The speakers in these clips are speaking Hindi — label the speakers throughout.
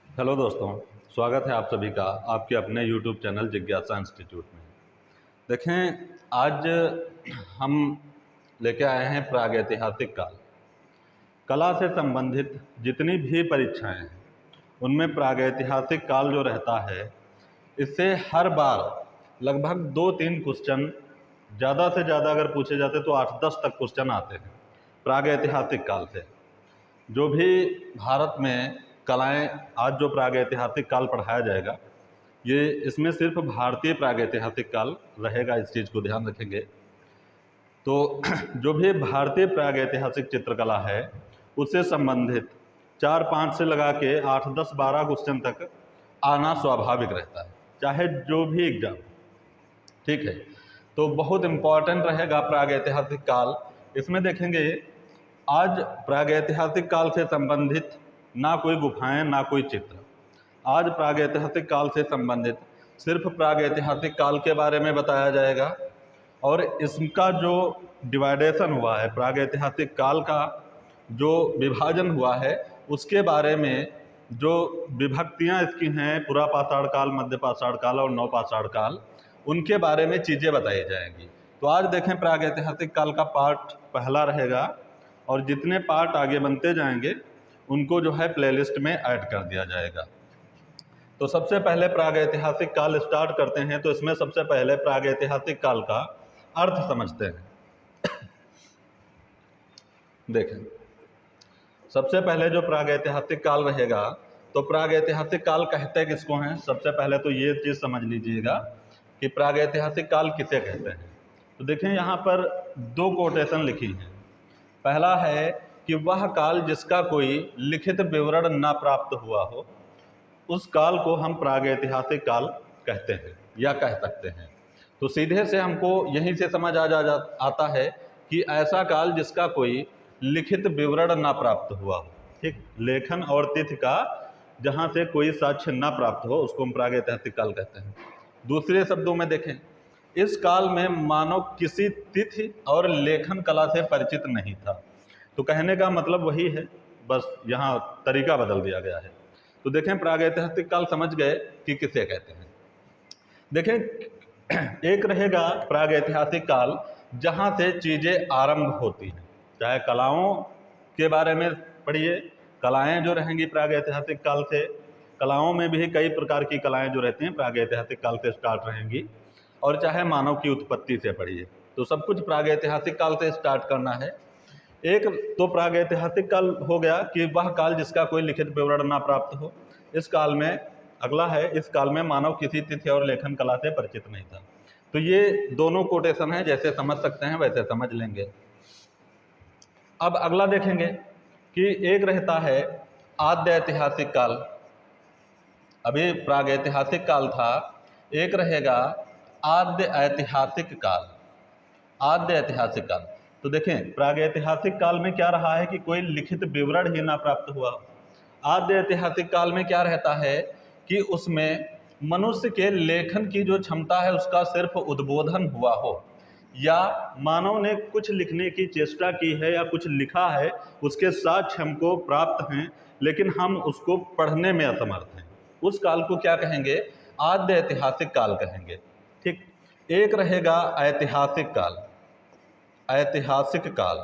Speaker 1: हेलो दोस्तों, स्वागत है आप सभी का आपके अपने YouTube चैनल जिज्ञासा इंस्टीट्यूट में। देखें, आज हम लेके आए हैं प्रागैतिहासिक काल। कला से संबंधित जितनी भी परीक्षाएं हैं उनमें प्रागैतिहासिक काल जो रहता है, इससे हर बार लगभग 2-3 क्वेश्चन, ज़्यादा से ज़्यादा अगर पूछे जाते तो 8-10 तक क्वेश्चन आते हैं प्रागैतिहासिक काल से। जो भी भारत में कलाएं, आज जो प्रागैतिहासिक काल पढ़ाया जाएगा, ये इसमें सिर्फ भारतीय प्रागैतिहासिक काल रहेगा, इस चीज़ को ध्यान रखेंगे। तो जो भी भारतीय प्रागैतिहासिक चित्रकला है उससे संबंधित 4-5 से लगा के 8-10-12 क्वेश्चन तक आना स्वाभाविक रहता है, चाहे जो भी एग्जाम। ठीक है, तो बहुत इम्पॉर्टेंट रहेगा प्रागैतिहासिक काल। इसमें देखेंगे आज प्रागैतिहासिक काल से संबंधित ना कोई गुफाएं, ना कोई चित्र। आज प्रागैतिहासिक काल से संबंधित सिर्फ प्रागैतिहासिक काल के बारे में बताया जाएगा और इसका जो डिवाइडेशन हुआ है, प्रागैतिहासिक काल का जो विभाजन हुआ है उसके बारे में, जो विभक्तियां इसकी हैं, पुरापाषाण काल, मध्यपाषाण काल और नवपाषाण काल, उनके बारे में चीज़ें बताई जाएंगी। तो आज देखें, प्रागैतिहासिक काल का पार्ट पहला रहेगा और जितने पार्ट आगे बनते जाएंगे उनको जो है प्लेलिस्ट में ऐड कर दिया जाएगा। तो सबसे पहले प्रागैतिहासिक काल स्टार्ट करते हैं। तो इसमें सबसे पहले प्रागैतिहासिक काल का अर्थ समझते हैं। देखें, सबसे पहले जो प्रागैतिहासिक काल रहेगा, तो प्रागैतिहासिक काल कहते किसको हैं? सबसे पहले तो ये चीज़ समझ लीजिएगा कि प्रागैतिहासिक काल किसे कहते हैं। तो देखें, यहाँ पर 2 कोटेशन लिखी हैं। पहला है कि वह काल जिसका कोई लिखित विवरण ना प्राप्त हुआ हो, उस काल को हम प्रागैतिहासिक काल कहते हैं या कह सकते हैं। तो सीधे से हमको यहीं से समझ आता है कि ऐसा काल जिसका कोई लिखित विवरण ना प्राप्त हुआ हो। ठीक, लेखन और तिथि का जहाँ से कोई साक्ष्य ना प्राप्त हो उसको हम प्रागैतिहासिक काल कहते हैं। दूसरे शब्दों में देखें, इस काल में मानव किसी तिथि और लेखन कला से परिचित नहीं था। तो कहने का मतलब वही है, बस यहाँ तरीका बदल दिया गया है। तो देखें, प्रागैतिहासिक काल समझ गए कि किसे कहते हैं। देखें, एक रहेगा प्रागैतिहासिक काल जहाँ से चीज़ें आरंभ होती हैं, चाहे कलाओं के बारे में पढ़िए। कलाएं जो रहेंगी प्रागैतिहासिक काल से, कलाओं में भी कई प्रकार की कलाएं जो रहती हैं प्रागैतिहासिक काल से स्टार्ट रहेंगी, और चाहे मानव की उत्पत्ति से पढ़िए। तो सब कुछ प्रागैतिहासिक काल से स्टार्ट करना है। एक तो प्रागैतिहासिक काल हो गया कि वह काल जिसका कोई लिखित विवरण ना प्राप्त हो। इस काल में अगला है, इस काल में मानव किसी तिथि और लेखन कला से परिचित नहीं था। तो ये दोनों कोटेशन हैं, जैसे समझ सकते हैं वैसे समझ लेंगे। अब अगला देखेंगे कि एक रहता है आद्य ऐतिहासिक काल। अभी प्रागैतिहासिक काल था, एक रहेगा आद्य ऐतिहासिक काल। आद्य ऐतिहासिक काल, तो देखें, प्रागैतिहासिक काल में क्या रहा है कि कोई लिखित विवरण ही ना प्राप्त हुआ। आद्य ऐतिहासिक काल में क्या रहता है कि उसमें मनुष्य के लेखन की जो क्षमता है उसका सिर्फ उद्बोधन हुआ हो, या मानव ने कुछ लिखने की चेष्टा की है या कुछ लिखा है, उसके साक्ष्य हमको प्राप्त हैं, लेकिन हम उसको पढ़ने में असमर्थ हैं। उस काल को क्या कहेंगे? आद्य ऐतिहासिक काल कहेंगे। ठीक, एक रहेगा ऐतिहासिक काल। ऐतिहासिक काल,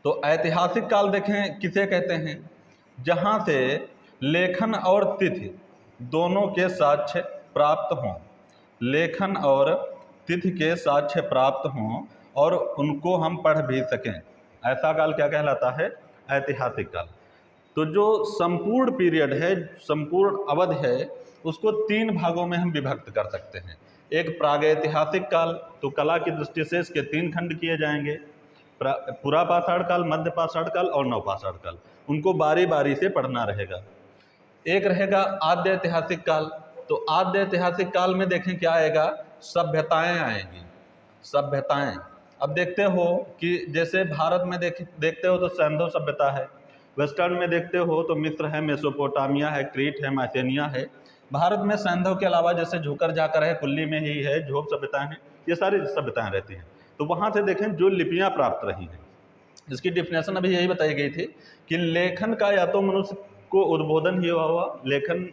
Speaker 1: तो ऐतिहासिक काल देखें किसे कहते हैं? जहाँ से लेखन और तिथि दोनों के साक्ष्य प्राप्त हों, लेखन और तिथि के साक्ष्य प्राप्त हों और उनको हम पढ़ भी सकें, ऐसा काल क्या कहलाता है? ऐतिहासिक काल। तो जो संपूर्ण पीरियड है, संपूर्ण अवधि है, उसको 3 भागों में हम विभक्त कर सकते हैं। एक प्रागैतिहासिक काल, तो कला की दृष्टि से इसके 3 खंड किए जाएंगे, पुरापाषाण काल, मध्यपाषाण काल और नवपाषाण काल। उनको बारी बारी से पढ़ना रहेगा। एक रहेगा आद्य ऐतिहासिक काल। तो आद्य ऐतिहासिक काल में देखें क्या आएगा? सभ्यताएं आएंगी। सभ्यताएं, अब देखते हो कि जैसे भारत में देखते हो तो सैंधव सभ्यता है, वेस्टर्न में देखते हो तो मिस्र है, मेसोपोटामिया है, क्रीट है, मैसेनिया है। भारत में सैंधव के अलावा जैसे झोकर जाकर है, कुल्ली में ही है, झोप सभ्यताएं हैं, ये सारी सभ्यताएं रहती हैं। तो वहाँ से देखें जो लिपियाँ प्राप्त रही हैं, इसकी डिफिनेशन अभी यही बताई गई थी कि लेखन का या तो मनुष्य को उद्बोधन ही हुआ, लेखन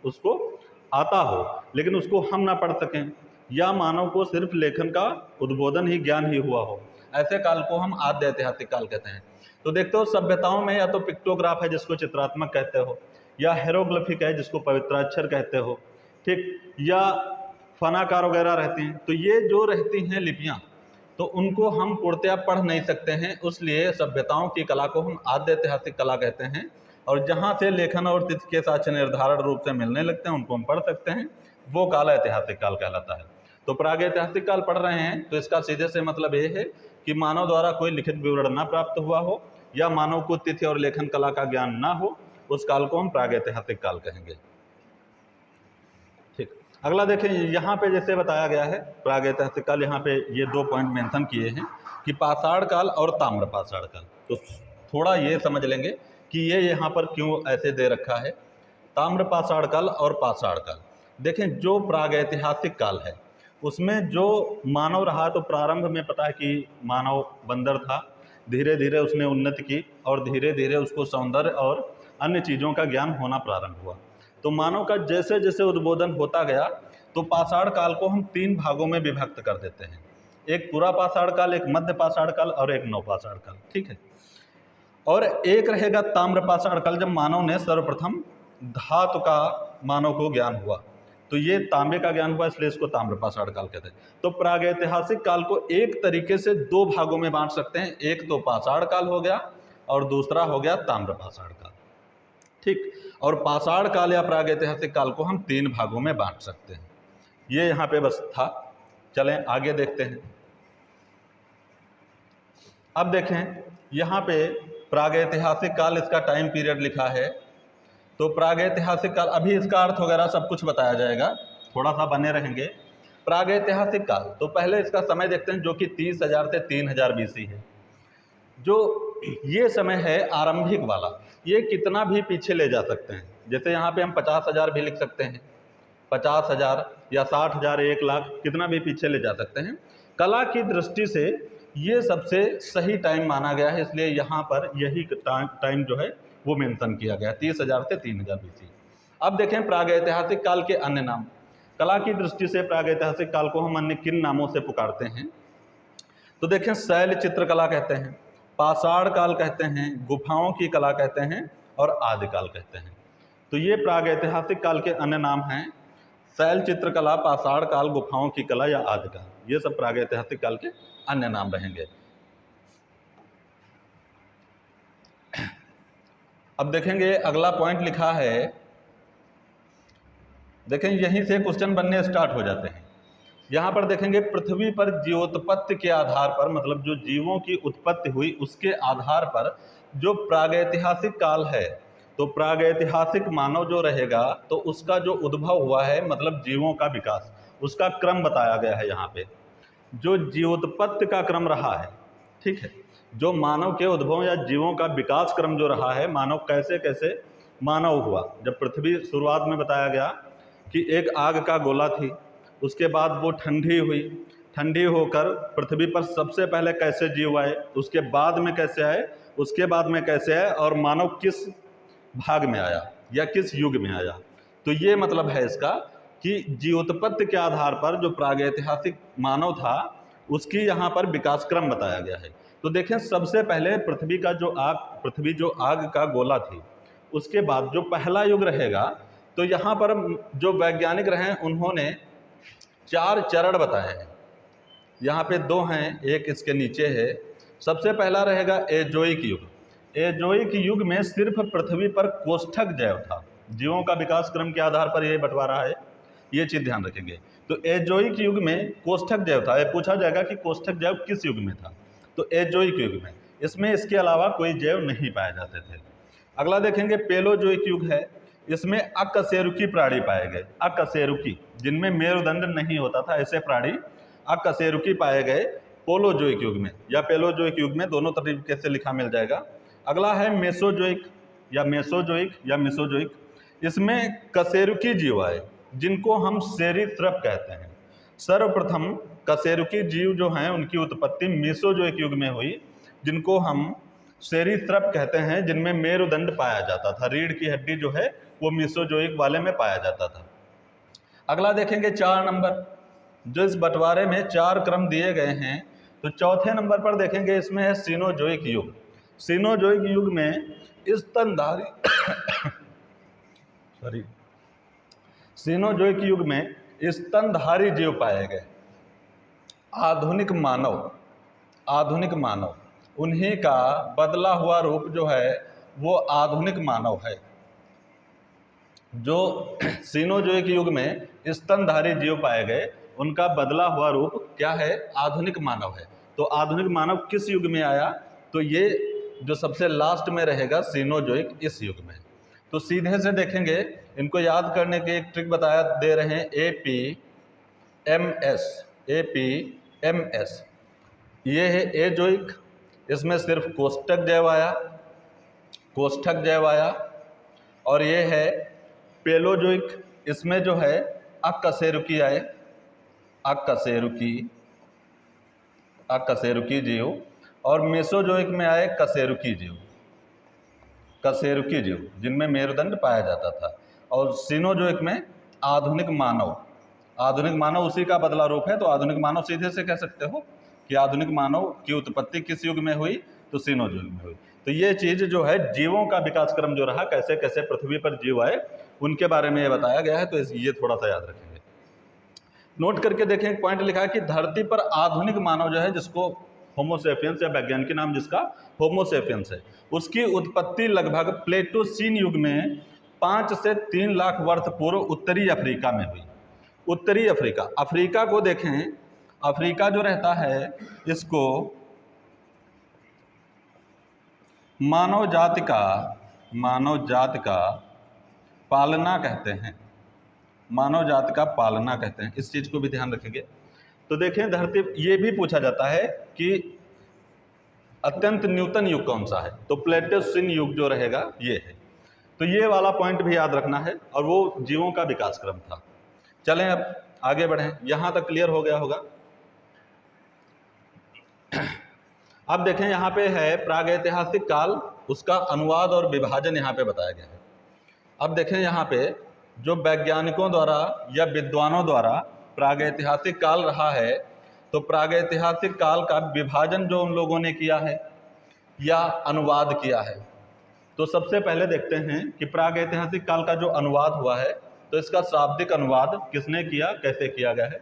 Speaker 1: उसको आता हो लेकिन उसको हम ना पढ़ सकें, या मानव को सिर्फ लेखन का उद्बोधन ही ज्ञान ही हुआ हो, ऐसे काल को हम आद्य ऐतिहासिक काल कहते हैं। तो देखते हो सभ्यताओं में या तो पिक्टोग्राफ है जिसको चित्रात्मक कहते हो, या हेरोग्लिफिक है जिसको पवित्राक्षर कहते हो, ठीक, या फनाकार वगैरह रहती हैं। तो ये जो रहती हैं लिपियाँ, तो उनको हम पूर्णतया पढ़ नहीं सकते हैं, इसलिए सभ्यताओं की कला को हम आद्य ऐतिहासिक कला कहते हैं। और जहाँ से लेखन और तिथि के साक्ष्य निर्धारण रूप से मिलने लगते हैं उनको हम पढ़ सकते हैं, वो काल ऐतिहासिक काल कहलाता है। तो प्रागैतिहासिक काल पढ़ रहे हैं तो इसका सीधे से मतलब ये है कि मानव द्वारा कोई लिखित विवरण ना प्राप्त हुआ हो, या मानव को तिथि और लेखन कला का ज्ञान ना हो, उस काल को हम प्रागैतिहासिक काल कहेंगे। ठीक, अगला देखें, यहाँ पे जैसे बताया गया है प्रागैतिहासिक काल, यहाँ पे ये 2 पॉइंट मेंशन किए हैं कि पाषाण काल और ताम्र पाषाण काल। तो थोड़ा ये समझ लेंगे कि ये यहाँ पर क्यों ऐसे दे रखा है, ताम्र पाषाण काल और पाषाण काल। देखें, जो प्रागैतिहासिक काल है उसमें जो मानव रहा, तो प्रारंभ में पता है कि मानव बंदर था, धीरे धीरे उसने उन्नति की और धीरे धीरे उसको सौंदर्य और अन्य चीज़ों का ज्ञान होना प्रारंभ हुआ। तो मानव का जैसे जैसे उद्बोधन होता गया, तो पाषाण काल को हम 3 भागों में विभक्त कर देते हैं, एक पूरा पाषाण काल, एक मध्य पाषाण काल और एक नवपाषाण काल, ठीक है। और एक रहेगा ताम्र पाषाण काल, जब मानव ने सर्वप्रथम धातु का मानव को ज्ञान हुआ, तो ये तांबे का ज्ञान हुआ, इसलिए इसको ताम्र पाषाण काल कहते हैं। तो प्रागैतिहासिक काल को एक तरीके से 2 भागों में बांट सकते हैं, एक तो पाषाण काल हो गया और दूसरा हो गया ताम्र पाषाण काल, ठीक। और पाषाण काल या प्रागैतिहासिक काल को हम 3 भागों में बांट सकते हैं। ये यहाँ पे बस था, चलें आगे देखते हैं। अब देखें यहाँ पे प्रागैतिहासिक काल, इसका टाइम पीरियड लिखा है। तो प्रागैतिहासिक काल, अभी इसका अर्थ वगैरह सब कुछ बताया जाएगा, थोड़ा सा बने रहेंगे। प्रागैतिहासिक काल, तो पहले इसका समय देखते हैं जो कि 30,000 से 3,000 BC है। जो ये समय है आरंभिक वाला, ये कितना भी पीछे ले जा सकते हैं। जैसे यहाँ पे हम 50,000 भी लिख सकते हैं, 50,000 या 60,000, 1 लाख, कितना भी पीछे ले जा सकते हैं। कला की दृष्टि से ये सबसे सही टाइम माना गया है, इसलिए यहाँ पर यही टाइम जो है वो मेंशन किया गया, 30,000 से 3,000 BC। अब देखें प्रागैतिहासिक काल के अन्य नाम। कला की दृष्टि से प्रागैतिहासिक काल को हम अन्य किन नामों से पुकारते हैं, तो देखें शैल चित्रकला कहते हैं, पाषाण काल कहते हैं, गुफाओं की कला कहते हैं और आदिकाल कहते हैं। तो ये प्रागैतिहासिक काल के अन्य नाम हैं, शैल चित्रकला, पाषाण काल, गुफाओं की कला या आदिकाल, ये सब प्रागैतिहासिक काल के अन्य नाम रहेंगे। अब देखेंगे अगला पॉइंट लिखा है, देखें यहीं से क्वेश्चन बनने स्टार्ट हो जाते हैं। यहाँ पर देखेंगे पृथ्वी पर जीवोत्पत्ति के आधार पर, मतलब जो जीवों की उत्पत्ति हुई उसके आधार पर जो प्रागैतिहासिक काल है, तो प्रागैतिहासिक मानव जो रहेगा तो उसका जो उद्भव हुआ है, मतलब जीवों का विकास, उसका क्रम बताया गया है यहाँ पे। जो जीवोत्पत्ति का क्रम रहा है, ठीक है, जो मानव के उद्भव या जीवों का विकास क्रम जो रहा है, मानव कैसे कैसे मानव हुआ। जब पृथ्वी शुरुआत में बताया गया कि एक आग का गोला थी, उसके बाद वो ठंडी हुई, ठंडी होकर पृथ्वी पर सबसे पहले कैसे जीव आए, उसके बाद में कैसे आए, उसके बाद में कैसे आए, और मानव किस भाग में आया या किस युग में आया। तो ये मतलब है इसका कि जीवोत्पत्ति के आधार पर जो प्रागैतिहासिक मानव था उसकी यहाँ पर विकास क्रम बताया गया है। तो देखें सबसे पहले पृथ्वी जो आग का गोला थी, उसके बाद जो पहला युग रहेगा, तो यहाँ पर जो वैज्ञानिक रहे उन्होंने 4 चरण बताए हैं। यहाँ पे 2 हैं, एक इसके नीचे है। सबसे पहला रहेगा एजोइक युग। एजोइक युग में सिर्फ पृथ्वी पर कोष्ठक जैव था, जीवों का विकास क्रम के आधार पर यह बंटवारा है, ये चीज़ ध्यान रखेंगे। तो एजोइक युग में कोष्ठक जैव था। ये पूछा जाएगा कि कोष्ठक जैव किस युग में था, तो एजोइक युग में। इसमें इसके अलावा कोई जैव नहीं पाए जाते थे। अगला देखेंगे पेलोजोइक युग है, इसमें अकशेरुकी प्राणी पाए गए। अकशेरुकी, जिनमें मेरुदंड नहीं होता था, ऐसे प्राणी अकशेरुकी पाए गए पोलोजोइक युग में या पेलोजोइक युग में, दोनों तरीके से लिखा मिल जाएगा। अगला है मेसोजोइक या मिसोजोइक। इसमें कशेरुकी जीव आए जिनको हम सेरीथ्रप कहते हैं। सर्वप्रथम कशेरुकी जीव जो हैं उनकी उत्पत्ति मेसोजोइक युग में हुई, जिनको हम सेरीथ्रप कहते हैं, जिनमें मेरुदंड पाया जाता था। रीढ़ की हड्डी जो है वो मीसोजोइक वाले में पाया जाता था। अगला देखेंगे 4 नंबर, जो इस बंटवारे में 4 क्रम दिए गए हैं, तो चौथे नंबर पर देखेंगे इसमें है सीनोजोइक युग। सीनोजोइक युग में स्तनधारी सॉरी सीनोजोइक युग में स्तनधारी जीव पाए गए। आधुनिक मानव उन्हीं का बदला हुआ रूप जो है वो आधुनिक मानव है। जो सीनोजोइक युग में स्तनधारी जीव पाए गए, उनका बदला हुआ रूप क्या है? आधुनिक मानव है। तो आधुनिक मानव किस युग में आया? तो ये जो सबसे लास्ट में रहेगा सीनोजोइक, इस युग में। तो सीधे से देखेंगे, इनको याद करने की एक ट्रिक बताया दे रहे हैं, APMS। ये है एजोइक, इसमें सिर्फ कोष्ठक जैव आया। और ये है पेलोजोइक, इसमें जो है अकशेरुकी आए, अकशेरुकी जीव। और मेसोजोइक में आए कशेरुकी जीव, जिनमें मेरुदंड पाया जाता था। और सीनोजोइक में आधुनिक मानव उसी का बदला रूप है। तो आधुनिक मानव सीधे से कह सकते हो कि आधुनिक मानव की उत्पत्ति किस युग में हुई? तो सीनोजोइक में हुई। तो ये चीज़ जो है जीवों का विकास क्रम जो रहा, कैसे कैसे पृथ्वी पर जीव आए, उनके बारे में ये बताया गया है। तो ये थोड़ा सा याद रखेंगे, नोट करके देखें। एक पॉइंट लिखा है कि धरती पर आधुनिक मानव जो है, जिसको होमोसेपियंस या वैज्ञानिक नाम जिसका होमोसेपियंस है, उसकी उत्पत्ति लगभग प्लेटोसीन युग में 5 से 3 लाख वर्ष पूर्व उत्तरी अफ्रीका में हुई। उत्तरी अफ्रीका को देखें, अफ्रीका जो रहता है, इसको मानव जाति का पालना कहते हैं। इस चीज़ को भी ध्यान रखेंगे। तो देखें, धरती, ये भी पूछा जाता है कि अत्यंत न्यूनतम युग कौन सा है? तो प्लेटोसीन युग जो रहेगा ये है। तो ये वाला पॉइंट भी याद रखना है, और वो जीवों का विकास क्रम था। चलें अब आगे बढ़ें, यहाँ तक क्लियर हो गया होगा। अब देखें, यहाँ पे है प्रागैतिहासिक काल, उसका अनुवाद और विभाजन यहाँ पे बताया गया है। अब देखें, यहाँ पे जो वैज्ञानिकों द्वारा या विद्वानों द्वारा प्रागैतिहासिक काल रहा है, तो प्रागैतिहासिक काल का विभाजन जो उन लोगों ने किया है या अनुवाद किया है, तो सबसे पहले देखते हैं कि प्रागैतिहासिक काल का जो अनुवाद हुआ है, तो इसका शाब्दिक अनुवाद किसने किया, कैसे किया गया है।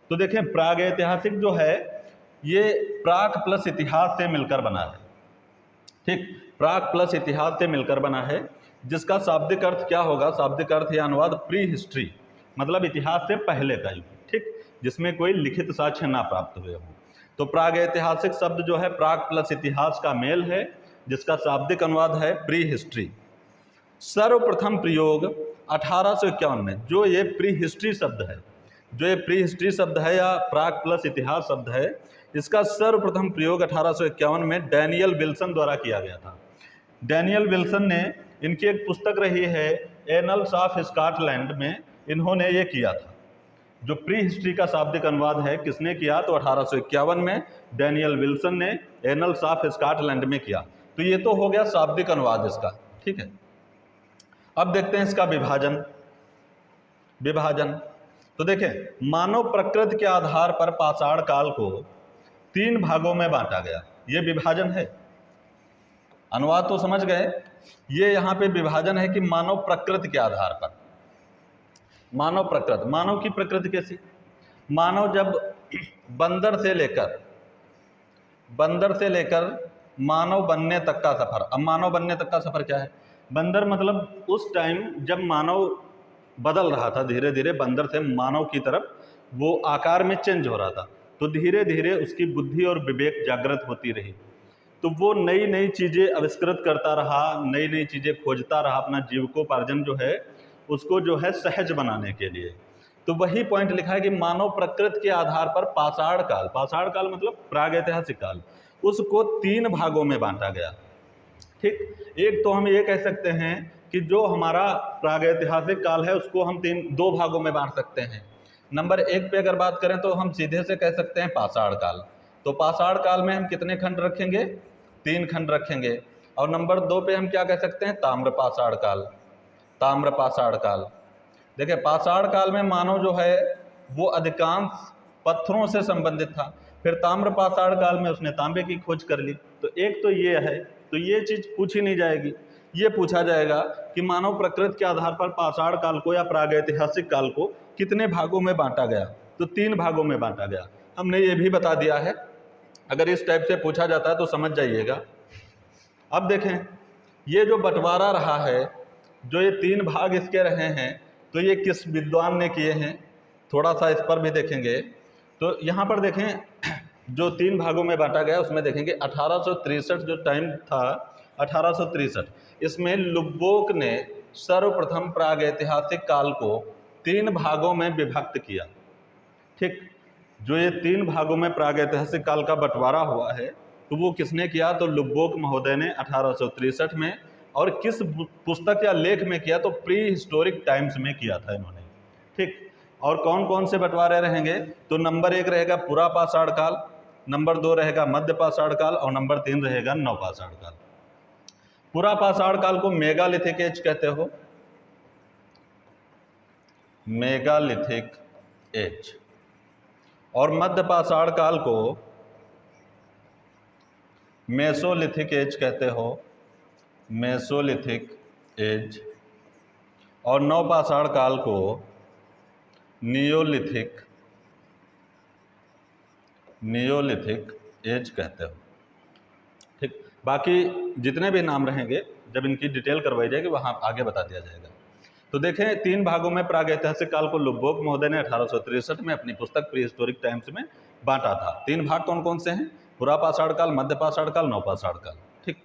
Speaker 1: तो देखें, प्रागैतिहासिक जो है ये प्राक प्लस इतिहास से मिलकर बना है। ठीक, प्राक प्लस इतिहास से मिलकर बना है, जिसका शाब्दिक अर्थ क्या होगा? शाब्दिक अर्थ या अनुवाद प्री हिस्ट्री, मतलब इतिहास से पहले का युग। ठीक, जिसमें कोई लिखित साक्ष्य ना प्राप्त हुए हों। तो प्रागैतिहासिक शब्द जो है प्राक प्लस इतिहास का मेल है, जिसका शाब्दिक अनुवाद है प्री हिस्ट्री। सर्वप्रथम प्रयोग 1851 में, जो ये प्री हिस्ट्री शब्द है या प्राक प्लस इतिहास शब्द है, इसका सर्वप्रथम प्रयोग 1851 में डैनियल विल्सन द्वारा किया गया था। डैनियल विल्सन ने, इनकी एक पुस्तक रही है एनल्स ऑफ स्कॉटलैंड में, इन्होंने ये किया था। जो प्री हिस्ट्री का शाब्दिक अनुवाद है किसने किया? तो 1851 में डैनियल विल्सन ने एनल्स ऑफ स्कॉटलैंड में किया। तो ये तो हो गया शाब्दिक अनुवाद इसका। ठीक है, अब देखते हैं इसका विभाजन। तो देखें, मानव प्रकृति के आधार पर पाषाण काल को 3 भागों में बांटा गया, ये विभाजन है। अनुवाद तो समझ गए, ये यहाँ पे विभाजन है कि मानव प्रकृति के आधार पर। मानव की प्रकृति कैसी? मानव जब बंदर से लेकर मानव बनने तक का सफर। अब मानव बनने तक का सफर क्या है? बंदर मतलब उस टाइम जब मानव बदल रहा था, धीरे धीरे बंदर से मानव की तरफ वो आकार में चेंज हो रहा था, तो धीरे धीरे उसकी बुद्धि और विवेक जागृत होती रही। तो वो नई नई चीज़ें आविष्कृत करता रहा, नई नई चीज़ें खोजता रहा, अपना जीविकोपार्जन जो है उसको जो है सहज बनाने के लिए। तो वही पॉइंट लिखा है कि मानव प्रकृति के आधार पर पाषाण काल मतलब प्रागैतिहासिक काल, उसको 3 भागों में बांटा गया। ठीक, एक तो हम ये कह सकते हैं कि जो हमारा प्रागैतिहासिक काल है उसको हम 2 भागों में बांट सकते हैं। नंबर 1 पे अगर बात करें तो हम सीधे से कह सकते हैं पाषाण काल। तो पाषाण काल में हम कितने खंड रखेंगे? 3 खंड रखेंगे। और नंबर 2 पे हम क्या कह सकते हैं, ताम्र पाषाण काल। ताम्र पाषाण काल, देखिए पाषाण काल में मानव जो है वो अधिकांश पत्थरों से संबंधित था। फिर ताम्र पाषाण काल में उसने तांबे की खोज कर ली। तो एक तो ये है, तो ये चीज पूछी नहीं जाएगी। ये पूछा जाएगा कि मानव प्रकृति के आधार पर पाषाण काल को या प्रागैतिहासिक काल को कितने भागों में बांटा गया, तो 3 भागों में बांटा गया। हमने ये भी बता दिया है। अगर इस टाइप से पूछा जाता है तो समझ जाइएगा। अब देखें ये जो बंटवारा रहा है, जो ये 3 भाग इसके रहे हैं, तो ये किस विद्वान ने किए हैं, थोड़ा सा इस पर भी देखेंगे। तो यहाँ पर देखें जो 3 भागों में बांटा गया उसमें देखेंगे 1863 जो टाइम था 1863, इसमें लुब्बोक ने सर्वप्रथम प्रागैतिहासिक काल को 3 भागों में विभक्त किया। ठीक, जो ये 3 भागों में प्रागैतिहासिक काल का बंटवारा हुआ है तो वो किसने किया, तो लुब्बोक महोदय ने 1863 में। और किस पुस्तक या लेख में किया, तो प्री हिस्टोरिक टाइम्स में किया था इन्होंने। ठीक, और कौन कौन से बंटवारे रहेंगे, तो नंबर 1 रहेगा पुरा पाषाण काल, नंबर 2 रहेगा मध्य पाषाण काल और नंबर 3 रहेगा नव पाषाण काल। पुरा पाषाण काल को मेगालिथिक एज कहते हो, मेगालिथिक एज। और मध्य पाषाण काल को मेसोलिथिक एज कहते हो, मेसोलिथिक एज। और नव पाषाण काल को नियोलिथिक एज कहते हो। ठीक, बाकी जितने भी नाम रहेंगे जब इनकी डिटेल करवाई जाएगी वहां आगे बता दिया जाएगा। तो देखें 3 भागों में प्रागैतिहासिक काल को लुब्बोक महोदय ने 1863 में अपनी पुस्तक प्री हिस्टोरिक टाइम्स में बांटा था। 3 भाग कौन कौन से हैं, पुरा पाषाण काल, मध्य पाषाण काल, नव पाषाण काल। ठीक,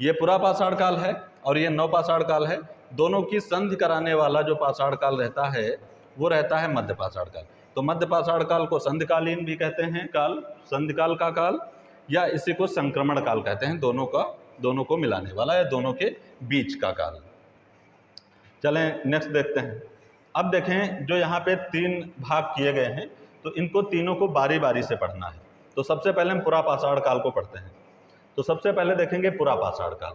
Speaker 1: ये पुरा पाषाण काल है और ये नव पाषाण काल है। दोनों की संधि कराने वाला जो पाषाण काल रहता है वो रहता है मध्य पाषाण काल। तो मध्य पाषाण काल को संधिकालीन भी कहते हैं काल, संधिकाल का काल, या इसी को संक्रमण काल कहते हैं, दोनों को मिलाने वाला या दोनों के बीच का काल। चलें नेक्स्ट देखते हैं। अब देखें जो यहाँ पे 3 भाग किए गए हैं तो इनको तीनों को बारी बारी से पढ़ना है। तो सबसे पहले हम पुरा पाषाण काल को पढ़ते हैं। तो सबसे पहले देखेंगे पुरा पाषाण काल।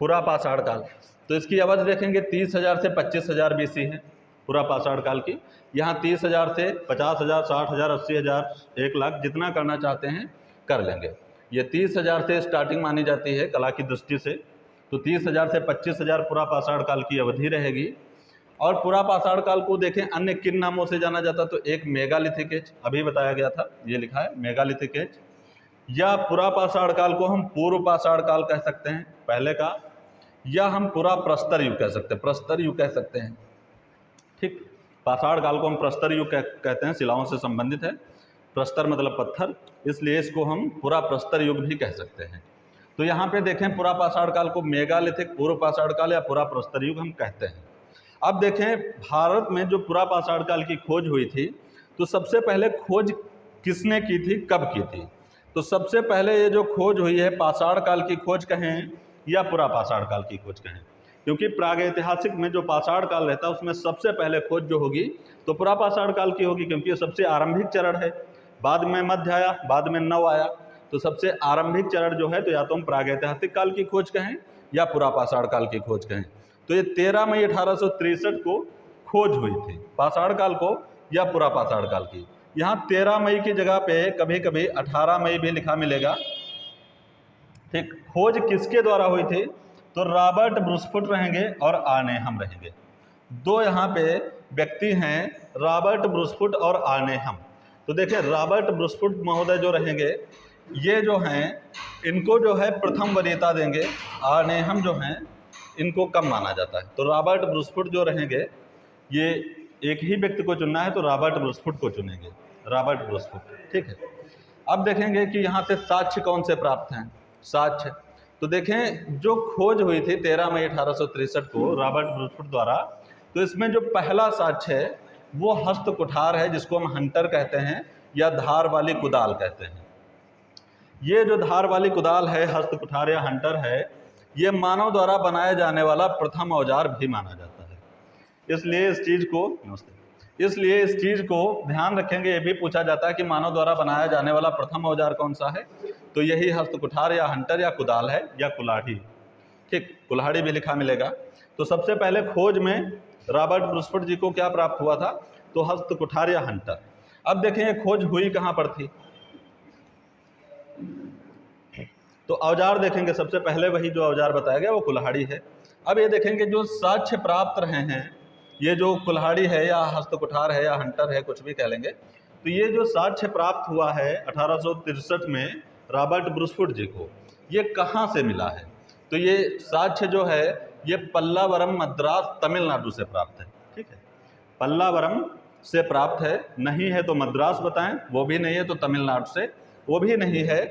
Speaker 1: पुरा पाषाण काल, तो इसकी अवधि देखेंगे 30,000 से 25,000 BC है पुरा पाषाण काल की। यहाँ 30,000 से 50,000, 60,000, 80,000, 1 लाख जितना करना चाहते हैं कर लेंगे। ये 30,000 से स्टार्टिंग मानी जाती है कला की दृष्टि से। तो 30,000 से 25,000 पुरा पाषाण काल की अवधि रहेगी। और पुरा पाषाण काल को देखें अन्य किन नामों से जाना जाता, तो एक मेगालिथिक एज अभी बताया गया था, ये लिखा है मेगालिथिक एज। या पुरा पाषाण काल को हम पूर्व पाषाण काल कह सकते हैं पहले का, या हम पुरा प्रस्तर युग कह सकते हैं, प्रस्तर युग कह सकते हैं। ठीक, पाषाण काल को हम प्रस्तर युग कहते हैं, शिलाओं से संबंधित है। प्रस्तर मतलब पत्थर, इसलिए इसको हम पुरा प्रस्तर युग भी कह सकते हैं। तो यहाँ पे देखें पुरा पाषाण काल को मेगालिथिक, पूर्व पाषाण काल या पुरा प्रस्तर युग हम कहते हैं। अब देखें भारत में जो पुरा पाषाण काल की खोज हुई थी तो सबसे पहले खोज किसने की थी, कब की थी, तो सबसे पहले ये जो खोज हुई है पाषाण काल की खोज कहें या पुरा पाषाण काल की खोज कहें, क्योंकि प्रागैतिहासिक में जो पाषाण काल रहता है उसमें सबसे पहले खोज जो होगी तो पुरा पाषाण काल की होगी, क्योंकि ये सबसे आरंभिक चरण है। बाद में मध्य आया, बाद में नव आया, तो सबसे आरंभिक चरण जो है तो या तो हम प्रागैतिहासिक काल की खोज कहें या पुरा पाषाण काल की खोज कहें। तो ये 13 मई 1863 को खोज हुई थी पाषाण काल को या पुरा पाषाण काल की। यहाँ 13 मई की जगह पे कभी कभी 18 मई भी लिखा मिलेगा। ठीक, खोज किसके द्वारा हुई थी, तो रॉबर्ट ब्रूसफुट रहेंगे और आर्नेहम रहेंगे। 2 यहाँ पे व्यक्ति हैं, रॉबर्ट ब्रूसफुट और आर्नेहम। तो देखिए रॉबर्ट ब्रूसफुट महोदय जो रहेंगे ये जो हैं इनको जो है प्रथम वरीयता देंगे, आर्नेहम जो हैं इनको कम माना जाता है। तो रॉबर्ट ब्रूसफुट जो रहेंगे, ये एक ही व्यक्ति को चुनना है तो रॉबर्ट ब्रूसफुट को चुनेंगे, रॉबर्ट ब्रूसफुट। ठीक है, अब देखेंगे कि यहाँ से साक्ष्य कौन से प्राप्त हैं, साक्ष्य। तो देखें जो खोज हुई थी 13 मई 1863 को रॉबर्ट ब्रूसफुट द्वारा, तो इसमें जो पहला साक्ष्य है वो हस्त कुठार है, जिसको हम हंटर कहते हैं या धार वाली कुदाल कहते हैं। ये जो धार वाली कुदाल है, हस्त कुठार या हंटर है, ये मानव द्वारा बनाया जाने वाला प्रथम औजार भी माना जाता है। इसलिए इस चीज़ को इसलिए इस चीज को ध्यान रखेंगे। ये भी पूछा जाता है कि मानव द्वारा बनाया जाने वाला प्रथम औजार कौन सा है, तो यही हस्त कुठार या हंटर या कुदाल है या कुल्हाड़ी। ठीक, कुल्हाड़ी भी लिखा मिलेगा। तो सबसे पहले खोज में रॉबर्ट ब्रूसफोर्ड जी को क्या प्राप्त हुआ था, तो हस्त कुठार या हंटर। अब देखें ये खोज हुई कहाँ पर थी, तो औजार देखेंगे सबसे पहले वही जो औजार बताया गया वो कुल्हाड़ी है। अब ये देखेंगे जो साक्ष्य प्राप्त रहे हैं, ये जो कुल्हाड़ी है या हस्त कुठार है या हंटर है, कुछ भी कह लेंगे, तो ये जो साक्ष्य प्राप्त हुआ है 1863 में रॉबर्ट ब्रूसफोर्ड जी को, ये कहाँ से मिला है, तो ये साक्ष्य जो है ये पल्लावरम मद्रास तमिलनाडु से प्राप्त है। ठीक है, पल्लावरम से प्राप्त है, नहीं है तो मद्रास बताएं, वो भी नहीं है तो तमिलनाडु से, वो भी नहीं है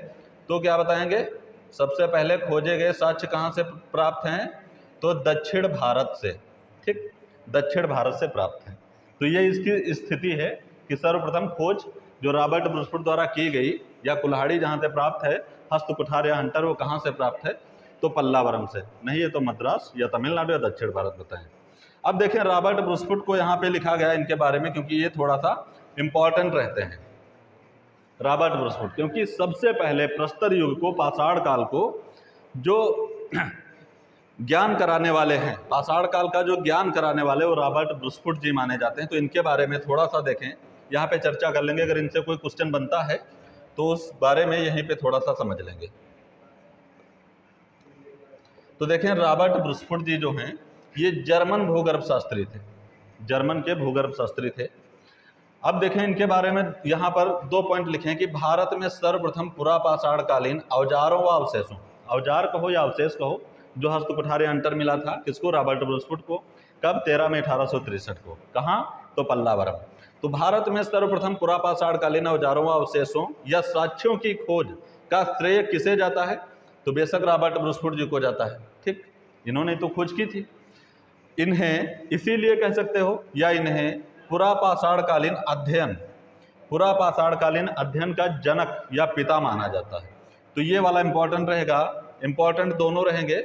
Speaker 1: तो क्या बताएंगे। सबसे पहले खोजे गए साक्ष्य कहाँ से प्राप्त हैं, तो दक्षिण भारत से। ठीक, दक्षिण भारत से प्राप्त है। तो ये इसकी स्थिति है कि सर्वप्रथम खोज जो रॉबर्ट ब्रूसफोर्ड द्वारा की गई या कुल्हाड़ी जहाँ से प्राप्त है, हस्त कुठार या हंटर, वो कहाँ से प्राप्त है, तो पल्लावरम से, नहीं है तो मद्रास या तमिलनाडु या दक्षिण भारत बताएं। अब देखें रॉबर्ट ब्रूसफोर्ड को यहाँ पे लिखा गया इनके बारे में, क्योंकि ये थोड़ा सा इंपॉर्टेंट रहते हैं रॉबर्ट ब्रूसफोर्ड, क्योंकि सबसे पहले प्रस्तर युग को, पाषाण काल को जो ज्ञान कराने वाले हैं, पाषाण काल का जो ज्ञान कराने वाले वो रॉबर्ट ब्रूसफोर्ड जी माने जाते हैं। तो इनके बारे में थोड़ा सा देखें, यहाँ पे चर्चा कर लेंगे, अगर इनसे कोई क्वेश्चन बनता है तो उस बारे में यहीं पे थोड़ा सा समझ लेंगे। तो देखें रॉबर्ट ब्रूसफोर्ड जी जो हैं ये जर्मन भूगर्भ शास्त्री थे, जर्मन के भूगर्भ शास्त्री थे। अब देखें इनके बारे में यहाँ पर 2 पॉइंट लिखे हैं कि भारत में सर्वप्रथम पुरापाषाण कालीन औजारों व अवशेषों, औजार कहो या अवशेष कहो, जो हस्त कुठार या हंटर मिला था किसको, रॉबर्ट ब्रूसफोर्ड को। कब, 13 मई 1863 को। कहाँ, तो पल्लावरम। तो भारत में सर्वप्रथम पुरापाषाण कालीन औजारों व अवशेषों या साक्ष्यों की खोज का श्रेय किसे जाता है, तो बेशक रॉबर्ट ब्रूसफोर्ड जी को जाता है। ठीक, इन्होंने तो खोज की थी। इन्हें इसीलिए कह सकते हो या इन्हें पुरापाषाणकालीन अध्ययन, पुरापाषाणकालीन अध्ययन का जनक या पिता माना जाता है। तो ये वाला इंपॉर्टेंट रहेगा, इंपॉर्टेंट दोनों रहेंगे,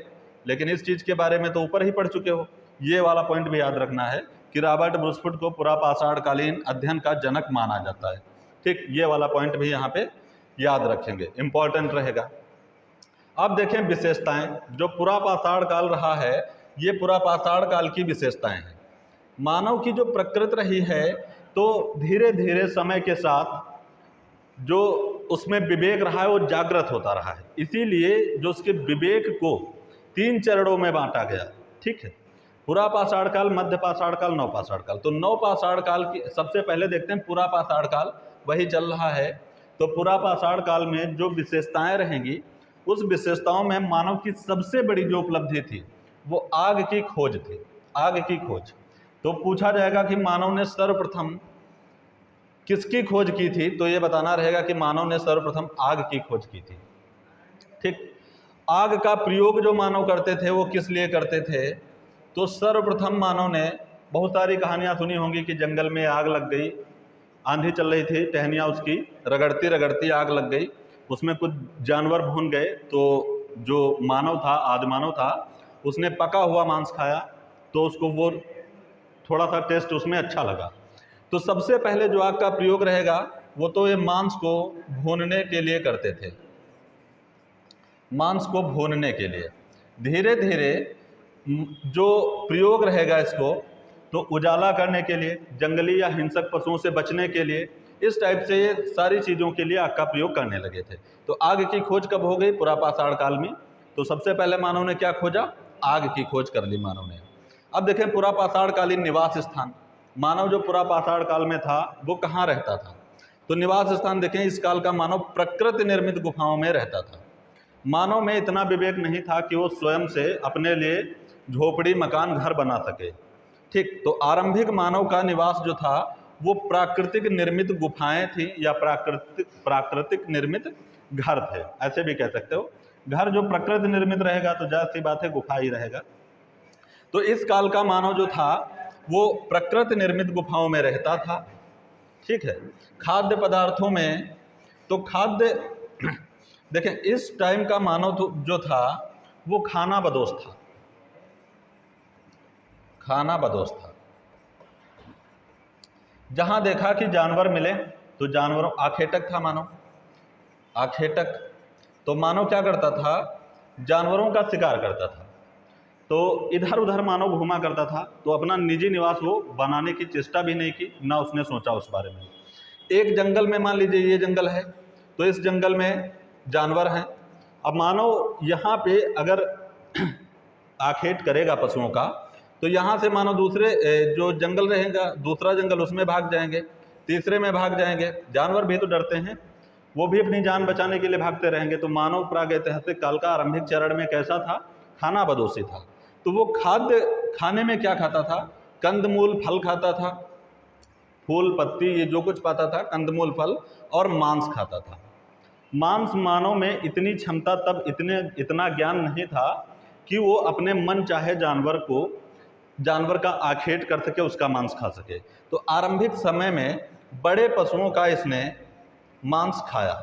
Speaker 1: लेकिन इस चीज़ के बारे में तो ऊपर ही पढ़ चुके हो। ये वाला पॉइंट भी याद रखना है कि रॉबर्ट ब्रूसफोर्ड को पुरापाषाणकालीन अध्ययन का जनक माना जाता है। ठीक, ये वाला पॉइंट भी यहाँ पे याद रखेंगे, इंपॉर्टेंट रहेगा। अब देखें विशेषताएं, जो पुरापाषाण काल रहा है ये पुरापाषाण काल की विशेषताएं हैं। मानव की जो प्रकृति रही है, तो धीरे धीरे समय के साथ जो उसमें विवेक रहा है वो जागृत होता रहा है, इसीलिए जो उसके विवेक को 3 चरणों में बांटा गया। ठीक है, पुरापाषाण काल, मध्यपाषाण काल, नवपाषाण काल। तो नवपाषाण काल की सबसे पहले देखते हैं, पुरापाषाण काल वही चल रहा है। तो पुरापाषाण काल में जो विशेषताएं रहेंगी, उस विशेषताओं में मानव की सबसे बड़ी जो उपलब्धि थी वो आग की खोज थी, आग की खोज। तो पूछा जाएगा कि मानव ने सर्वप्रथम किसकी खोज की थी, तो ये बताना रहेगा कि मानव ने सर्वप्रथम आग की खोज की थी। ठीक, आग का प्रयोग जो मानव करते थे वो किस लिए करते थे, तो सर्वप्रथम मानव ने, बहुत सारी कहानियां सुनी होंगी कि जंगल में आग लग गई, आंधी चल रही थी, टहनियाँ उसकी रगड़ती रगड़ती आग लग गई, उसमें कुछ जानवर भून गए, तो जो मानव था, आदि मानव था, उसने पका हुआ मांस खाया तो उसको वो थोड़ा सा टेस्ट उसमें अच्छा लगा। तो सबसे पहले जो आग का प्रयोग रहेगा वो तो ये मांस को भूनने के लिए करते थे, मांस को भूनने के लिए। धीरे धीरे जो प्रयोग रहेगा इसको, तो उजाला करने के लिए, जंगली या हिंसक पशुओं से बचने के लिए, इस टाइप से ये सारी चीज़ों के लिए आग का प्रयोग करने लगे थे। तो आग की खोज कब हो गई, पुरापाषाण काल में। तो सबसे पहले मानव ने क्या खोजा, आग की खोज कर ली मानव ने। अब देखें पुरापाषाण कालीन निवास स्थान, मानव जो पुरापाषाण काल में था वो कहाँ रहता था, तो निवास स्थान देखें, इस काल का मानव प्रकृति निर्मित गुफाओं में रहता था। मानव में इतना विवेक नहीं था कि वो स्वयं से अपने लिए झोपड़ी, मकान, घर बना सके। ठीक, तो आरंभिक मानव का निवास जो था वो प्राकृतिक निर्मित गुफाएं थी या प्राकृतिक निर्मित घर थे, ऐसे भी कह सकते हो। घर जो प्रकृति निर्मित रहेगा तो जाहिर सी बात है गुफा ही रहेगा। तो इस काल का मानव जो था वो प्रकृति निर्मित गुफाओं में रहता था। ठीक है, खाद्य पदार्थों में, तो खाद्य देखें इस टाइम का मानव जो था वो खाना बदोश था, खाना बदोश था। जहां देखा कि जानवर मिले तो जानवरों, आखेटक था मानव, आखेटक, तो मानव क्या करता था, जानवरों का शिकार करता था। तो इधर उधर मानव घूमा करता था, तो अपना निजी निवास वो बनाने की चेष्टा भी नहीं की, ना उसने सोचा उस बारे में। एक जंगल में, मान लीजिए ये जंगल है, तो इस जंगल में जानवर हैं। अब मानव यहाँ पे अगर आखेट करेगा पशुओं का, तो यहाँ से मानो दूसरे जो जंगल रहेगा, दूसरा जंगल, उसमें भाग जाएंगे, तीसरे में भाग जाएंगे। जानवर भी तो डरते हैं, वो भी अपनी जान बचाने के लिए भागते रहेंगे। तो मानव प्रागैतिहासिक काल का आरंभिक चरण में कैसा था, खाना बदोशी था। तो वो खाद्य खाने में क्या खाता था, कंदमूल फल खाता था, फूल पत्ती ये जो कुछ पाता था, कंदमूल फल, और मांस खाता था। मांस, मानव में इतनी क्षमता, तब इतना ज्ञान नहीं था कि वो अपने मन चाहे जानवर का आखेट कर सके, उसका मांस खा सके। तो आरंभिक समय में बड़े पशुओं का इसने मांस खाया,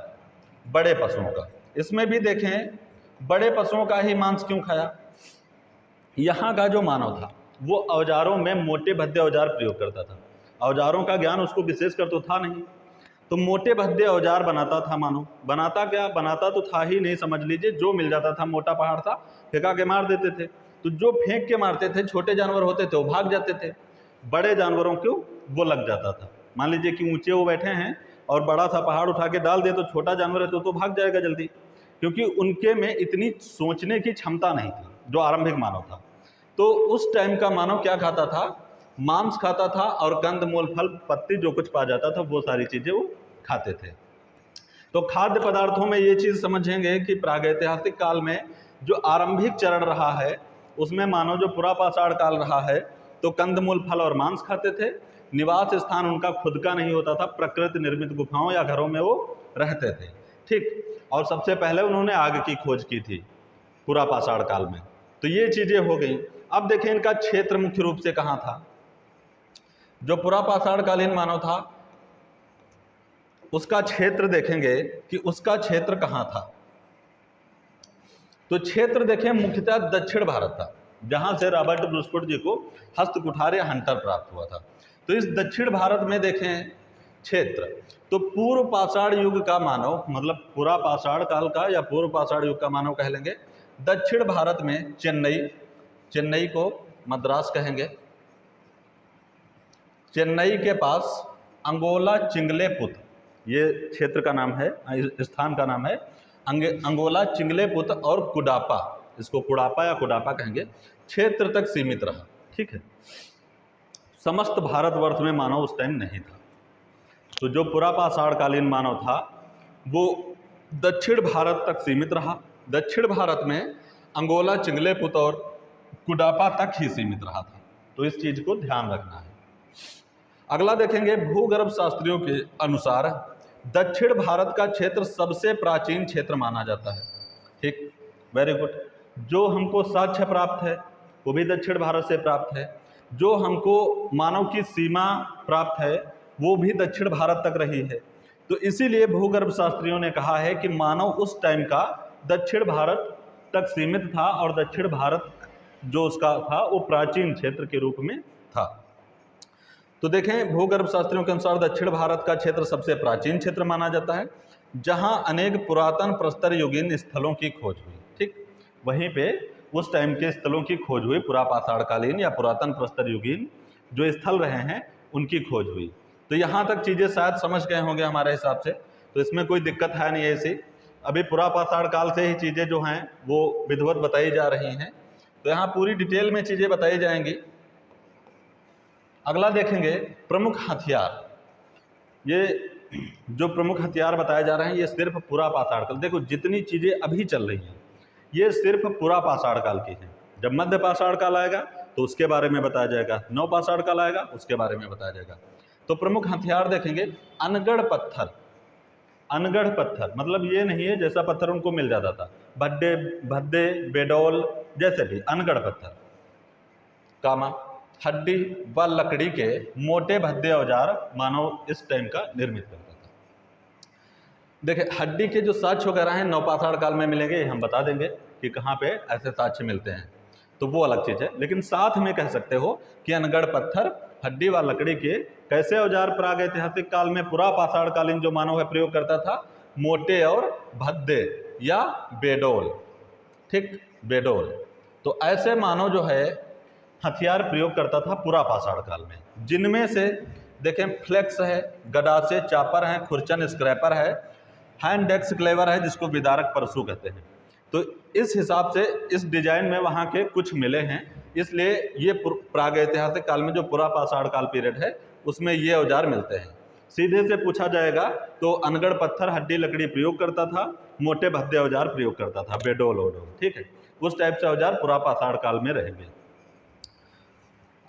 Speaker 1: बड़े पशुओं का। इसमें भी देखें, बड़े पशुओं का ही मांस क्यों खाया। यहाँ का जो मानव था वो औजारों में मोटे भद्दे औजार प्रयोग करता था। औजारों का ज्ञान उसको विशेषकर तो था नहीं, तो मोटे भद्दे औजार बनाता था मानो। बनाता क्या, बनाता तो था ही नहीं, समझ लीजिए जो मिल जाता था, मोटा पहाड़ था, फेंका के मार देते थे। तो जो फेंक के मारते थे, छोटे जानवर होते थे वो भाग जाते थे, बड़े जानवरों को वो लग जाता था। मान लीजिए कि ऊंचे वो बैठे हैं और बड़ा सा पहाड़ उठा के डाल दे, तो छोटा जानवर है तो भाग जाएगा जल्दी, क्योंकि उनके में इतनी सोचने की क्षमता नहीं थी, जो आरंभिक मानव था। तो उस टाइम का मानव क्या खाता था, मांस खाता था, और कंदमूल फल पत्ती जो कुछ पा जाता था वो सारी चीजें वो खाते थे। तो खाद्य पदार्थों में ये चीज समझेंगे कि प्रागैतिहासिक काल में जो आरंभिक चरण रहा है, उसमें मानो जो पुरापाषाण काल रहा है, तो कंदमूल फल और मांस खाते थे। निवास स्थान उनका खुद का नहीं होता था, प्रकृति निर्मित गुफाओं या घरों में वो रहते थे, ठीक। और सबसे पहले उन्होंने आग की खोज की थी पुरापाषाण काल में। तो ये चीजें हो गई। अब देखें इनका क्षेत्र मुख्य रूप से कहाँ था। जो पुरापाषाण कालीन मानव था उसका क्षेत्र देखेंगे कि उसका क्षेत्र कहाँ था। तो क्षेत्र देखें मुख्यतः दक्षिण भारत था, जहां से रॉबर्ट ब्रूसफोर्ड जी को हस्त कुठार या हंटर प्राप्त हुआ था। तो इस दक्षिण भारत में देखें क्षेत्र, तो पूर्व पाषाण युग का मानव, मतलब पुरापाषाण काल का या पूर्व पाषाण युग का मानव कह लेंगे। दक्षिण भारत में चेन्नई को मद्रास कहेंगे, चेन्नई के पास अंगोला चिंगलेपुत, ये क्षेत्र का नाम है, स्थान का नाम है अंगोला चिंगलेपुत, और कुडापा, इसको कुडापा या कुडापा कहेंगे, क्षेत्र तक सीमित रहा, ठीक है। समस्त भारतवर्ष में मानव उस टाइम नहीं था। तो जो पुरापाषाण कालीन मानव था वो दक्षिण भारत तक सीमित रहा। दक्षिण भारत में अंगोला चिंगलेपुत और कुडापा तक ही सीमित रहा था। तो इस चीज को ध्यान रखना है। अगला देखेंगे, भूगर्भ शास्त्रियों के अनुसार दक्षिण भारत का क्षेत्र सबसे प्राचीन क्षेत्र माना जाता है, ठीक, वेरी गुड। जो हमको साक्ष्य प्राप्त है वो भी दक्षिण भारत से प्राप्त है। जो हमको मानव की सीमा प्राप्त है वो भी दक्षिण भारत तक रही है। तो इसीलिए भूगर्भ शास्त्रियों ने कहा है कि मानव उस टाइम का दक्षिण भारत तक सीमित था, और दक्षिण भारत जो उसका था वो प्राचीन क्षेत्र के रूप में था। तो देखें, भूगर्भ शास्त्रियों के अनुसार दक्षिण भारत का क्षेत्र सबसे प्राचीन क्षेत्र माना जाता है, जहां अनेक पुरातन प्रस्तर युगीन स्थलों की खोज हुई, ठीक। वहीं पे उस टाइम के स्थलों की खोज हुई, पुरापाषाण कालीन या पुरातन प्रस्तर युगीन जो स्थल रहे हैं उनकी खोज हुई। तो यहाँ तक चीज़ें शायद समझ गए होंगे हमारे हिसाब से, तो इसमें कोई दिक्कत है नहीं ऐसी। अभी पुरापाषाण काल से ही चीज़ें जो हैं वो विधिवत बताई जा रही हैं, तो यहाँ पूरी डिटेल में चीज़ें बताई जाएंगी। अगला देखेंगे, प्रमुख हथियार। ये जो प्रमुख हथियार बताए जा रहे हैं ये सिर्फ पुरापाषाण काल, देखो जितनी चीज़ें अभी चल रही हैं ये सिर्फ पुरापाषाण काल की हैं। जब मध्य पाषाण काल आएगा तो उसके बारे में बताया जाएगा, नवपाषाण काल आएगा उसके बारे में बताया जाएगा। तो प्रमुख हथियार देखेंगे, अनगढ़ पत्थर। अनगढ़ पत्थर मतलब ये नहीं है जैसा पत्थर उनको मिल जाता था, भद्दे बेडौल जैसे भी, अनगढ़ पत्थर, कामा, हड्डी व लकड़ी के मोटे भद्दे औजार मानव इस टाइम का निर्मित करता था। देखिए, हड्डी के जो साक्ष्य वगैरह हैं नवपाषाण काल में मिलेंगे, हम बता देंगे कि कहाँ पे ऐसे साक्ष्य मिलते हैं, तो वो अलग चीज़ है। लेकिन साथ में कह सकते हो कि अनगढ़ पत्थर हड्डी व लकड़ी के कैसे औजार प्राग ऐतिहासिक काल में पुरा पाषाण कालीन जो मानव है प्रयोग करता था? मोटे और भद्दे या बेडोल। ठीक, बेडोल। तो ऐसे मानव जो है हथियार प्रयोग करता था पुरा पाषाण काल में, जिनमें से देखें फ्लेक्स है, गडासे, चापर है, खुरचन स्क्रैपर है, हैंड एक्स क्लेवर है जिसको विदारक परशु कहते हैं। तो इस हिसाब से इस डिजाइन में वहाँ के कुछ मिले हैं, इसलिए ये प्राग ऐतिहासिक काल में जो पुरा पाषाण काल पीरियड है उसमें ये औजार मिलते हैं। सीधे से पूछा जाएगा तो अनगढ़ पत्थर, हड्डी लकड़ी प्रयोग करता था, मोटे भद्दे औजार प्रयोग करता था, बेडोल ओडोल। ठीक है, उस टाइप से औजार पुरा पाषाण काल में रहेंगे।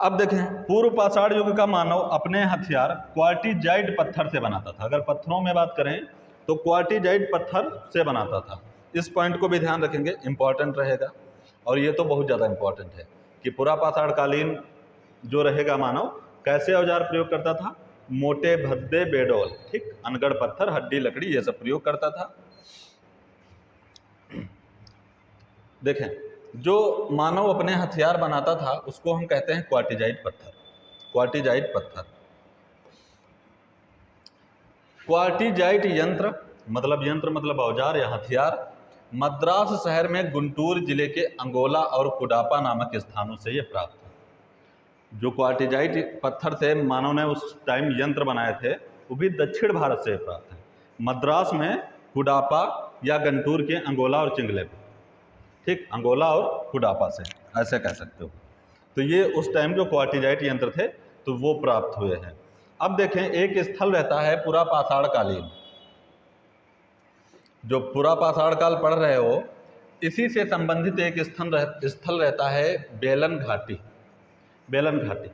Speaker 1: अब देखें, पूर्व पाषाण युग का मानव अपने हथियार क्वार्टिजाइट पत्थर से बनाता था। अगर पत्थरों में बात करें तो क्वार्टिजाइट पत्थर से बनाता था। इस पॉइंट को भी ध्यान रखेंगे, इंपॉर्टेंट रहेगा। और ये तो बहुत ज़्यादा इंपॉर्टेंट है कि पुरा पाषाण कालीन जो रहेगा मानव कैसे औजार प्रयोग करता था? मोटे भद्दे बेडोल, ठीक, अनगढ़ पत्थर, हड्डी लकड़ी, ये सब प्रयोग करता था। देखें, जो मानव अपने हथियार बनाता था उसको हम कहते हैं क्वार्टिजाइट पत्थर। क्वार्टिजाइट पत्थर, क्वार्टिजाइट यंत्र मतलब औजार या हथियार मद्रास शहर में गुंटूर जिले के अंगोला और कुडापा नामक स्थानों से ये प्राप्त है। जो क्वार्टिजाइट पत्थर से मानव ने उस टाइम यंत्र बनाए थे वो भी दक्षिण भारत से प्राप्त है, मद्रास में कुडापा या गुंटूर के अंगोला और चिंगले, ठीक, अंगोला और कुडापा से, ऐसे कह सकते हो। तो ये उस टाइम जो क्वार्टिजाइट यंत्र थे तो वो प्राप्त हुए हैं। अब देखें, एक स्थल रहता है पुरा पाषाण कालीन, जो पुरा पाषाण काल पढ़ रहे हो इसी से संबंधित एक स्थल रहता है बेलन घाटी। बेलन घाटी,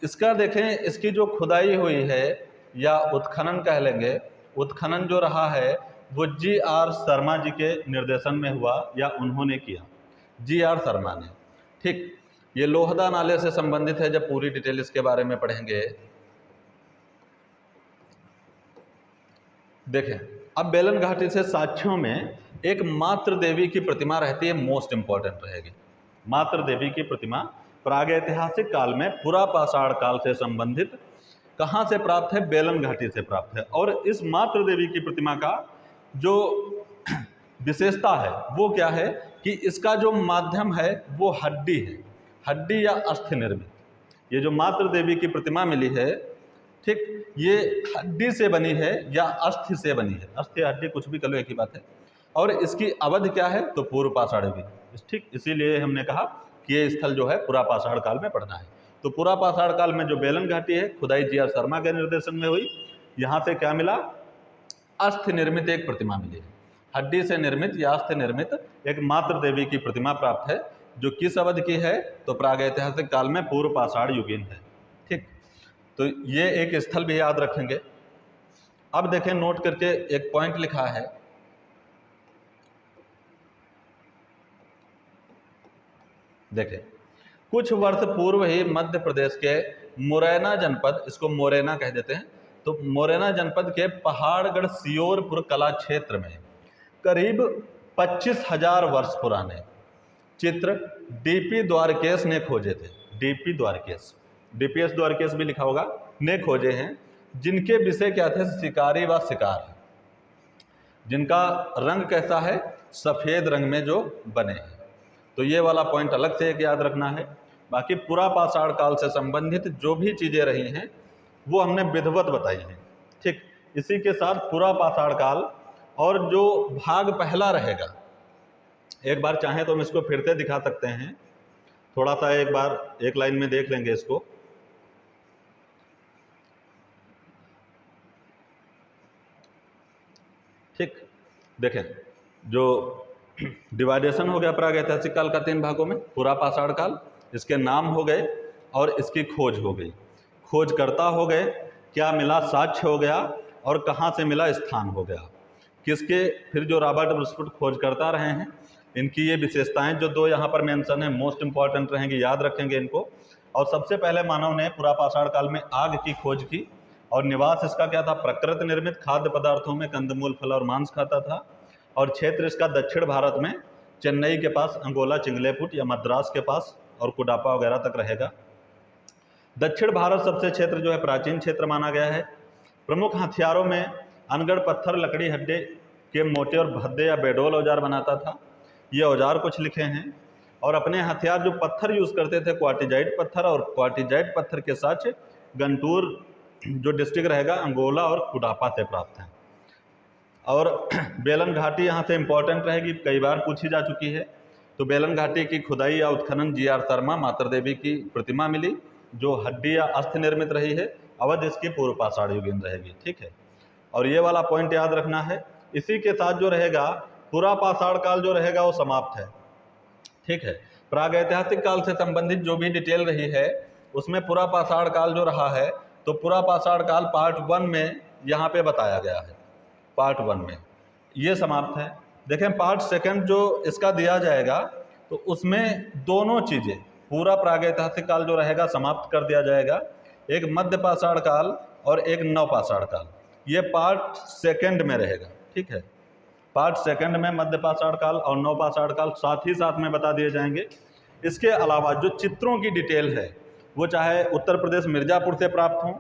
Speaker 1: इसका देखें, इसकी जो खुदाई हुई है या उत्खनन कह लेंगे, उत्खनन जो रहा है वो जी.आर. शर्मा जी के निर्देशन में हुआ या उन्होंने किया, जी.आर. शर्मा ने। ठीक, ये लोहदा नाले से संबंधित है, जब पूरी डिटेल इसके बारे में पढ़ेंगे। देखें, अब बेलन घाटी से साक्ष्यों में एक मातृ देवी की प्रतिमा रहती है, मोस्ट इंपॉर्टेंट रहेगी। मातृ देवी की प्रतिमा प्रागैतिहासिक काल में पुरा पाषाण काल से संबंधित कहाँ से प्राप्त है? बेलन घाटी से प्राप्त है। और इस मातृ देवी की प्रतिमा का जो विशेषता है वो क्या है कि इसका जो माध्यम है वो हड्डी है, हड्डी या अस्थि निर्मित। ये जो मातृ देवी की प्रतिमा मिली है, ठीक, ये हड्डी से बनी है या अस्थि से बनी है, अस्थि हड्डी कुछ भी कर लो एक ही बात है। और इसकी अवधि क्या है? तो पूर्व पाषाण युग, ठीक, इसीलिए हमने कहा कि ये स्थल जो है पुरा पाषाण काल में पड़ना है। तो पुरा पाषाण काल में जो बेलन घाटी है खुदाई जी.आर. शर्मा के निर्देशन में हुई। यहाँ से क्या मिला? अस्थि निर्मित एक प्रतिमा मिली है, हड्डी से निर्मित या अस्थि निर्मित एक मातृ देवी की प्रतिमा प्राप्त है, जो किस अवधि की है? तो प्रागैतिहासिक काल में पूर्व पाषाण युगीन है। ठीक, तो ये एक स्थल भी याद रखेंगे। अब देखें, नोट करके एक पॉइंट लिखा है, देखें, कुछ वर्ष पूर्व ही मध्य प्रदेश के मुरैना जनपद, इसको मोरैना कह देते हैं, तो मोरैना जनपद के पहाड़गढ़ सियोरपुर कला क्षेत्र में करीब 25,000 वर्ष पुराने चित्र डीपी द्वारकेश ने खोजे थे। डीपी द्वारकेश, डीपीएस द्वारकेश भी लिखा होगा, ने खोजे हैं, जिनके विषय क्या थे? शिकारी व शिकार, जिनका रंग कैसा है? सफ़ेद रंग में जो बने हैं। तो ये वाला पॉइंट अलग से एक याद रखना है। बाकी पुरा पाषाण काल से संबंधित जो भी चीज़ें रही हैं वो हमने विधिवत बताई हैं। ठीक, इसी के साथ पुरा पाषाण काल और जो भाग पहला रहेगा, एक बार चाहें तो हम इसको फिर से दिखा सकते हैं, थोड़ा सा एक बार एक लाइन में देख लेंगे इसको। ठीक, देखें, जो डिवाइडेशन हो गया प्रागैतिहासिक काल का 3 भागों में, पुरा पाषाण काल, इसके नाम हो गए और इसकी खोज हो गई, खोजकर्ता हो गए, क्या मिला? साक्ष्य हो गया, और कहाँ से मिला? स्थान हो गया। किसके? फिर जो रॉबर्ट ब्रूसफुट खोजकर्ता रहे हैं, इनकी ये विशेषताएं जो 2 यहाँ पर मेंशन है मोस्ट इंपॉर्टेंट रहेंगी, याद रखेंगे इनको। और सबसे पहले मानव ने पुरा पाषाण काल में आग की खोज की, और निवास इसका क्या था? प्रकृति निर्मित खाद्य पदार्थों में कंदमूल, फल और मांस खाता था। और क्षेत्र इसका दक्षिण भारत में चेन्नई के पास, अंगोला, चिंगलेपुट या मद्रास के पास और कुडापा वगैरह तक रहेगा। दक्षिण भारत सबसे क्षेत्र जो है प्राचीन क्षेत्र माना गया है। प्रमुख हथियारों में अनगढ़ पत्थर, लकड़ी, हड्डे के मोटे और भद्दे या बेडोल औजार बनाता था। ये औजार कुछ लिखे हैं। और अपने हथियार जो पत्थर यूज़ करते थे क्वार्टिजाइट पत्थर, और क्वार्टिजाइट पत्थर के साथ गंटूर जो डिस्ट्रिक्ट रहेगा अंगोला और कुडापा से प्राप्त है। और बेलन घाटी यहाँ से इम्पोर्टेंट रहेगी, कई बार पूछी जा चुकी है। तो बेलन घाटी की खुदाई या उत्खनन जी आर शर्मा मातर देवी की प्रतिमा मिली जो हड्डी या अस्थि निर्मित रही है। अवध इसकी पूर्व पाषाण युगीन रहेगी, ठीक है। और ये वाला पॉइंट याद रखना है। इसी के साथ जो रहेगा पुरा पाषाण काल जो रहेगा वो समाप्त है, ठीक है। प्रागैतिहासिक काल से संबंधित जो भी डिटेल रही है उसमें पुरा पाषाण काल जो रहा है, तो पुरा पाषाण काल पार्ट 1 में यहाँ पे बताया गया है। पार्ट 1 में ये समाप्त है। देखें पार्ट 2 जो इसका दिया जाएगा तो उसमें दोनों चीज़ें, पूरा प्रागैतिहासिक काल जो रहेगा समाप्त कर दिया जाएगा, एक मध्य पाषाण काल और एक नव पाषाण काल, ये पार्ट 2 में रहेगा, ठीक है। पार्ट 2 में मध्य पाषाण काल और नव पाषाण काल साथ ही साथ में बता दिए जाएंगे। इसके अलावा जो चित्रों की डिटेल है वो चाहे उत्तर प्रदेश मिर्ज़ापुर से प्राप्त हों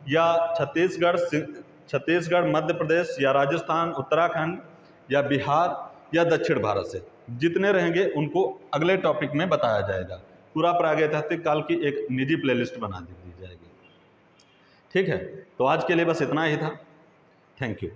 Speaker 1: या छत्तीसगढ़, मध्य प्रदेश या राजस्थान, उत्तराखंड या बिहार या दक्षिण भारत से जितने रहेंगे उनको अगले टॉपिक में बताया जाएगा। पूरा प्रागैतिहासिक काल की एक निजी प्लेलिस्ट बना दी जाएगी, ठीक है। तो आज के लिए बस इतना ही था। Thank you.